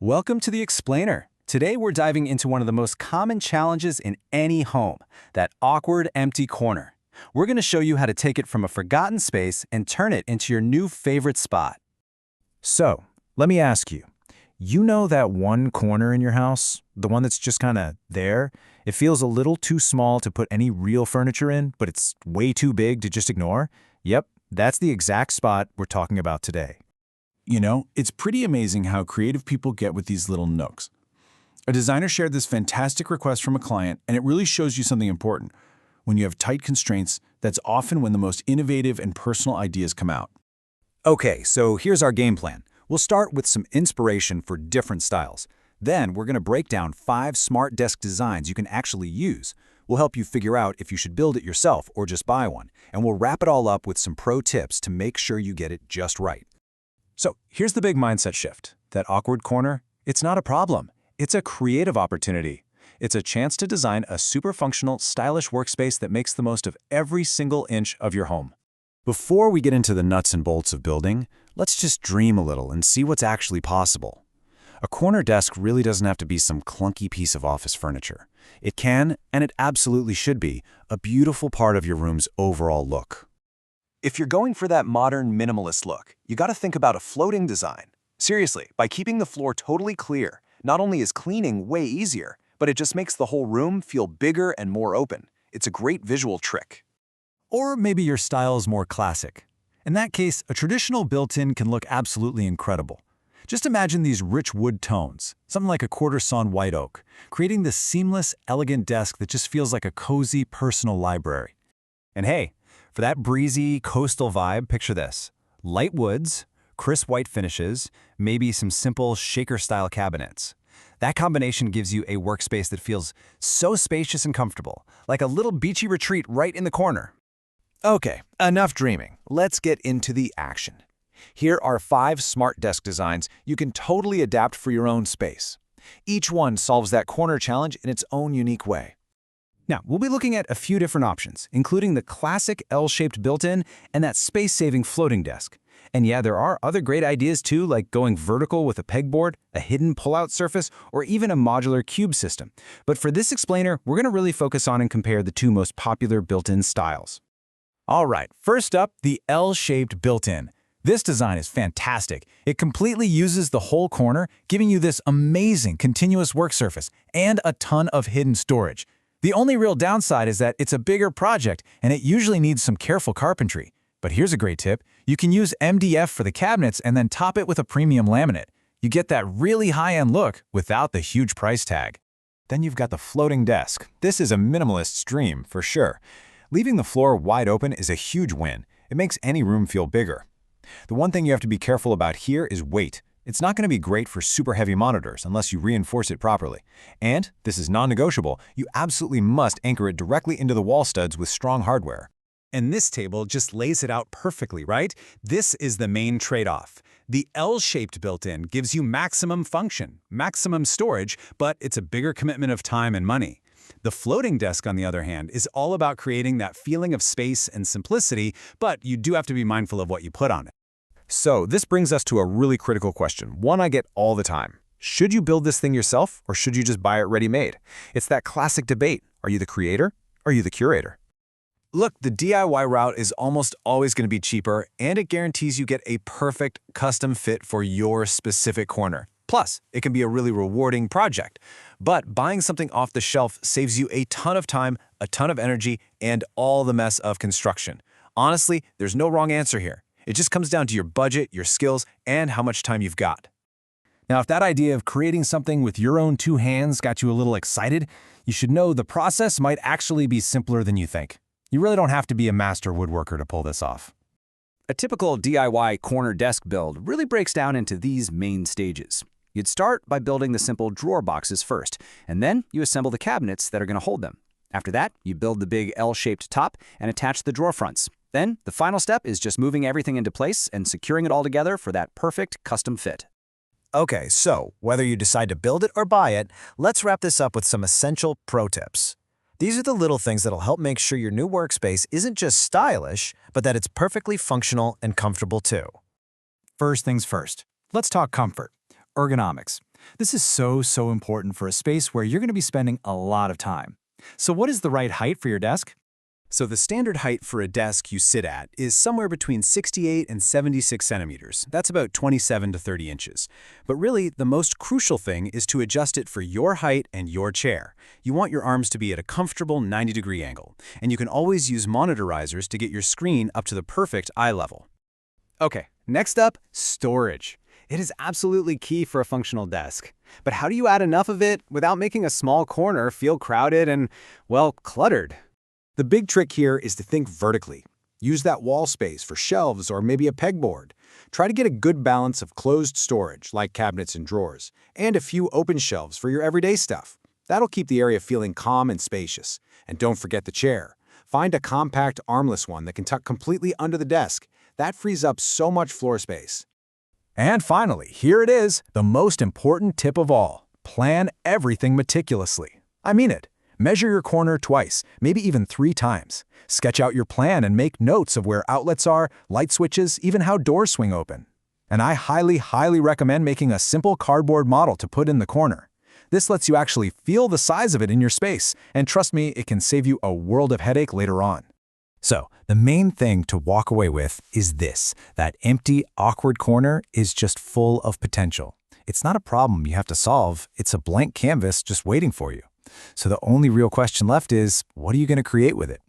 Welcome to the Explainer. Today we're diving into one of the most common challenges in any home, that awkward empty corner. We're going to show you how to take it from a forgotten space and turn it into your new favorite spot. So, let me ask you, you know that one corner in your house, the one that's just kind of there? It feels a little too small to put any real furniture in, but it's way too big to just ignore? Yep, that's the exact spot we're talking about today. You know, it's pretty amazing how creative people get with these little nooks. A designer shared this fantastic request from a client, and it really shows you something important. When you have tight constraints, that's often when the most innovative and personal ideas come out. Okay, so here's our game plan. We'll start with some inspiration for different styles. Then we're going to break down 5 smart desk designs you can actually use. We'll help you figure out if you should build it yourself or just buy one. And we'll wrap it all up with some pro tips to make sure you get it just right. So here's the big mindset shift. That awkward corner, it's not a problem. It's a creative opportunity. It's a chance to design a super functional, stylish workspace that makes the most of every single inch of your home. Before we get into the nuts and bolts of building, let's just dream a little and see what's actually possible. A corner desk really doesn't have to be some clunky piece of office furniture. It can, and it absolutely should be, a beautiful part of your room's overall look. If you're going for that modern minimalist look, you got to think about a floating design. Seriously, by keeping the floor totally clear, not only is cleaning way easier, but it just makes the whole room feel bigger and more open. It's a great visual trick. Or maybe your style is more classic. In that case, a traditional built-in can look absolutely incredible. Just imagine these rich wood tones, something like a quarter-sawn white oak, creating this seamless, elegant desk that just feels like a cozy, personal library. And hey, for that breezy, coastal vibe, picture this. Light woods, crisp white finishes, maybe some simple shaker-style cabinets. That combination gives you a workspace that feels so spacious and comfortable, like a little beachy retreat right in the corner. Okay, enough dreaming. Let's get into the action. Here are 5 smart desk designs you can totally adapt for your own space. Each one solves that corner challenge in its own unique way. Now, we'll be looking at a few different options, including the classic L-shaped built-in and that space-saving floating desk. And yeah, there are other great ideas too, like going vertical with a pegboard, a hidden pull-out surface, or even a modular cube system. But for this explainer, we're going to really focus on and compare the 2 most popular built-in styles. All right, first up, the L-shaped built-in. This design is fantastic. It completely uses the whole corner, giving you this amazing continuous work surface and a ton of hidden storage. The only real downside is that it's a bigger project and it usually needs some careful carpentry. But here's a great tip. You can use MDF for the cabinets and then top it with a premium laminate. You get that really high-end look without the huge price tag. Then you've got the floating desk. This is a minimalist's dream, for sure. Leaving the floor wide open is a huge win. It makes any room feel bigger. The one thing you have to be careful about here is weight. It's not going to be great for super heavy monitors unless you reinforce it properly. And, this is non-negotiable, you absolutely must anchor it directly into the wall studs with strong hardware. And this table just lays it out perfectly, right? This is the main trade-off. The L-shaped built-in gives you maximum function, maximum storage, but it's a bigger commitment of time and money. The floating desk, on the other hand, is all about creating that feeling of space and simplicity, but you do have to be mindful of what you put on it. So this brings us to a really critical question, one I get all the time. Should you build this thing yourself, or should you just buy it ready-made? It's that classic debate. Are you the creator? Or are you the curator? Look, the DIY route is almost always going to be cheaper, and it guarantees you get a perfect custom fit for your specific corner. Plus, it can be a really rewarding project. But buying something off the shelf saves you a ton of time, a ton of energy, and all the mess of construction. Honestly, there's no wrong answer here. It just comes down to your budget, your skills, and how much time you've got. Now, if that idea of creating something with your own 2 hands got you a little excited, you should know the process might actually be simpler than you think. You really don't have to be a master woodworker to pull this off. A typical DIY corner desk build really breaks down into these main stages. You'd start by building the simple drawer boxes first, and then you assemble the cabinets that are going to hold them. After that, you build the big L-shaped top and attach the drawer fronts. Then, the final step is just moving everything into place and securing it all together for that perfect custom fit. Okay, so whether you decide to build it or buy it, let's wrap this up with some essential pro tips. These are the little things that'll help make sure your new workspace isn't just stylish, but that it's perfectly functional and comfortable too. First things first, let's talk comfort. ergonomics. This is so important for a space where you're going to be spending a lot of time. So what is the right height for your desk? So the standard height for a desk you sit at is somewhere between 68 and 76 centimeters. That's about 27 to 30 inches. But really, the most crucial thing is to adjust it for your height and your chair. You want your arms to be at a comfortable 90-degree angle, and you can always use monitorizers to get your screen up to the perfect eye level. Okay, next up, storage. It is absolutely key for a functional desk. But how do you add enough of it without making a small corner feel crowded and, well, cluttered? The big trick here is to think vertically. Use that wall space for shelves or maybe a pegboard. Try to get a good balance of closed storage, like cabinets and drawers, and a few open shelves for your everyday stuff. That'll keep the area feeling calm and spacious. And don't forget the chair. Find a compact, armless one that can tuck completely under the desk. That frees up so much floor space. And finally, here it is, the most important tip of all. Plan everything meticulously. I mean it. Measure your corner twice, maybe even 3 times. Sketch out your plan and make notes of where outlets are, light switches, even how doors swing open. And I highly recommend making a simple cardboard model to put in the corner. This lets you actually feel the size of it in your space, and trust me, it can save you a world of headache later on. So, the main thing to walk away with is this: that empty, awkward corner is just full of potential. It's not a problem you have to solve, it's a blank canvas just waiting for you. So the only real question left is, what are you going to create with it?